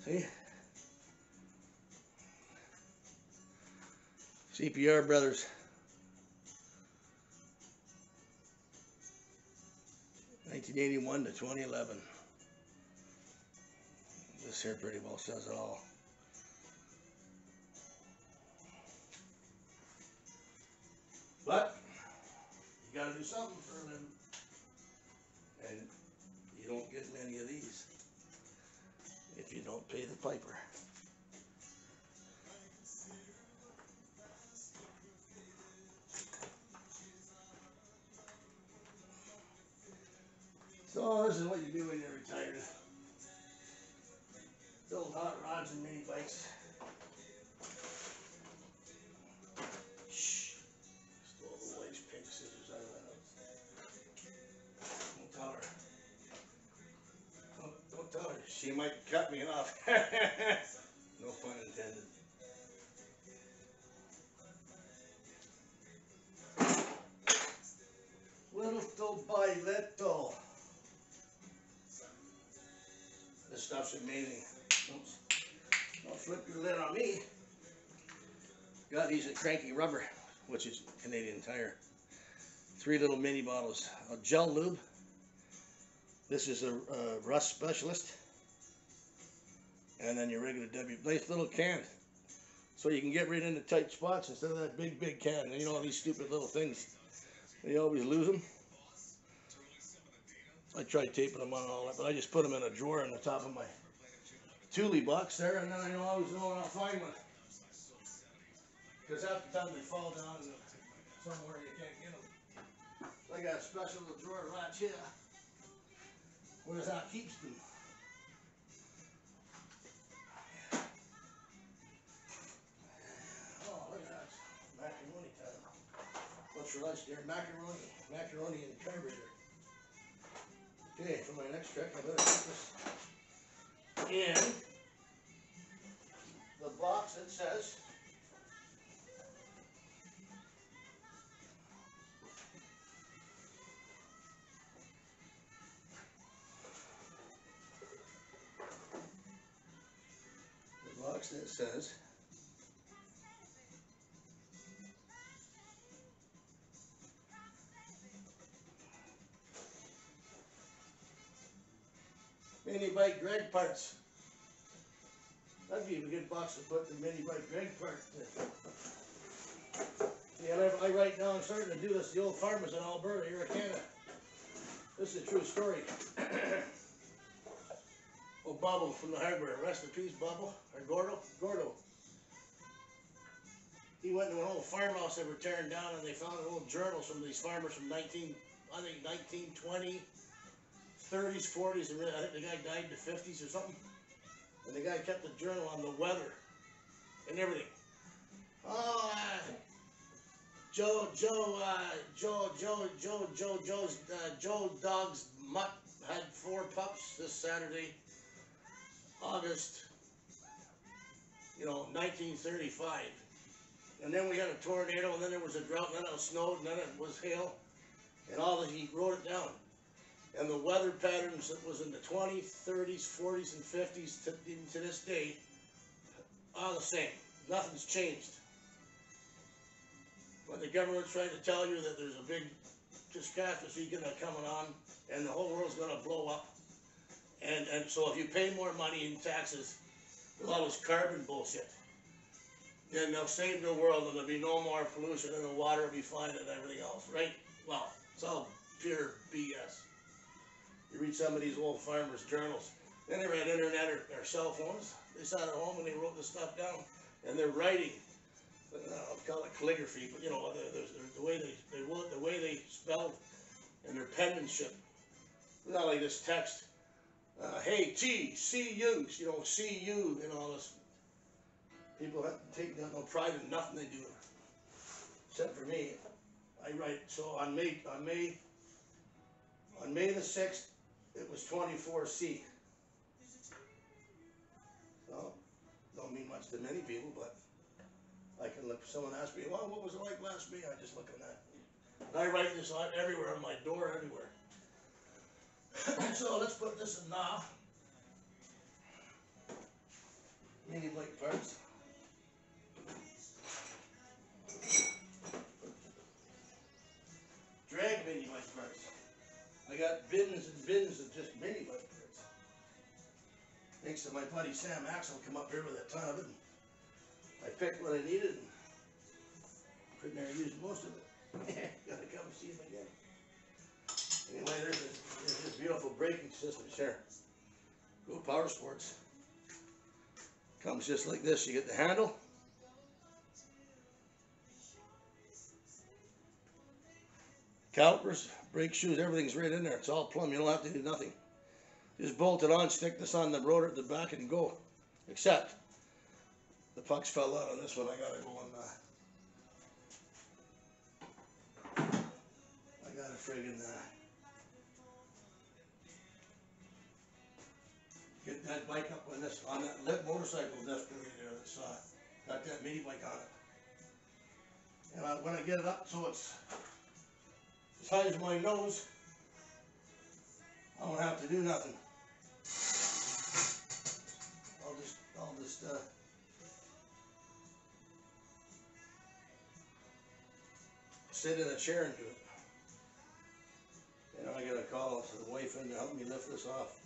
See? CPR Brothers. 1981 to 2011. This here pretty well says it all. But you gotta do something for a living. And you don't get many of these if you don't pay the piper. So this is what you do when you're retired. Build hot rods and mini bikes. Shh. Stole the wife's pink scissors out of the house. Don't tell her. Don't tell her. She might cut me off. No pun intended. Little by little. This stuff's amazing. Don't flip your lid on me. Got these at Cranky Rubber, which is Canadian Tire. 3 little mini bottles of gel lube. This is a rust specialist. And then your regular W. Nice little can. So you can get right into tight spots instead of that big can. And you know all these stupid little things. You always lose them. I tried taping them on and all that, but I just put them in a drawer on the top of my Thule box there, and then I always know where I'll find one. Because half the time they fall down somewhere you can't get them. So I got a special little drawer right here, where that keeps them. Oh, look at that. Macaroni time. What's for lunch there? Macaroni and carburetor. Okay, for my next trick, I better put this in the box that says mini bike drag parts. That'd be a good box to put the mini bike drag parts in. Yeah, I write down, I'm starting to do this, the old farmers in Alberta, here in Canada. This is a true story. Oh, Bubble from the hardware, rest in peace, Bubble, or Gordo. He went to an old farmhouse they were tearing down, and they found old journals from these farmers from 1920, 30s, 40s, and I think the guy died in the 50s or something. And the guy kept a journal on the weather and everything. Oh, Joe Dog's mutt had 4 pups this Saturday, August, 1935. And then we had a tornado, and then there was a drought, and then it snowed, and then it was hail, and he wrote it down. And the weather patterns that was in the 20s, 30s, 40s, and 50s even to this day are the same. Nothing's changed. But the government's trying to tell you that there's a big catastrophe coming on, and the whole world's going to blow up. And so if you pay more money in taxes with all this carbon bullshit, then they'll save the world, and there'll be no more pollution, and the water will be fine and everything else, right? Well, it's all pure BS. You read some of these old farmers' journals. They never had internet or cell phones. They sat at home and they wrote this stuff down. And they're writing, I'll call it calligraphy, but the way they spelled and their penmanship. Not like this text. Hey, T, see you, see you, and all this. People have to take no pride in nothing they do. Except for me. I write, so on May the 6th, it was 24C. So, don't mean much to many people, but I can look, someone asks me, well, what was it like last May? I just look at that. And I write this on everywhere, on my door, everywhere. So let's put this in now. bins of just mini bike parts. Thanks to my buddy Sam Axel come up here with a ton of it. I picked what I needed and pretty near used most of it. Gotta come see him again. Anyway, there's this beautiful braking system here. Go Power Sports. Comes just like this. You get the handle. Calipers, brake shoes, everything's right in there. It's all plumb. You don't have to do nothing. Just bolt it on, stick this on the rotor at the back and go. Except the pucks fell out on this one. I gotta go and I gotta friggin' get that bike up on that lit motorcycle desk right there that's got that mini bike on it. And when I get it up so it's as high as my nose, I don't have to do nothing. I'll just sit in a chair and do it. And I got a call to the wife in to help me lift this off.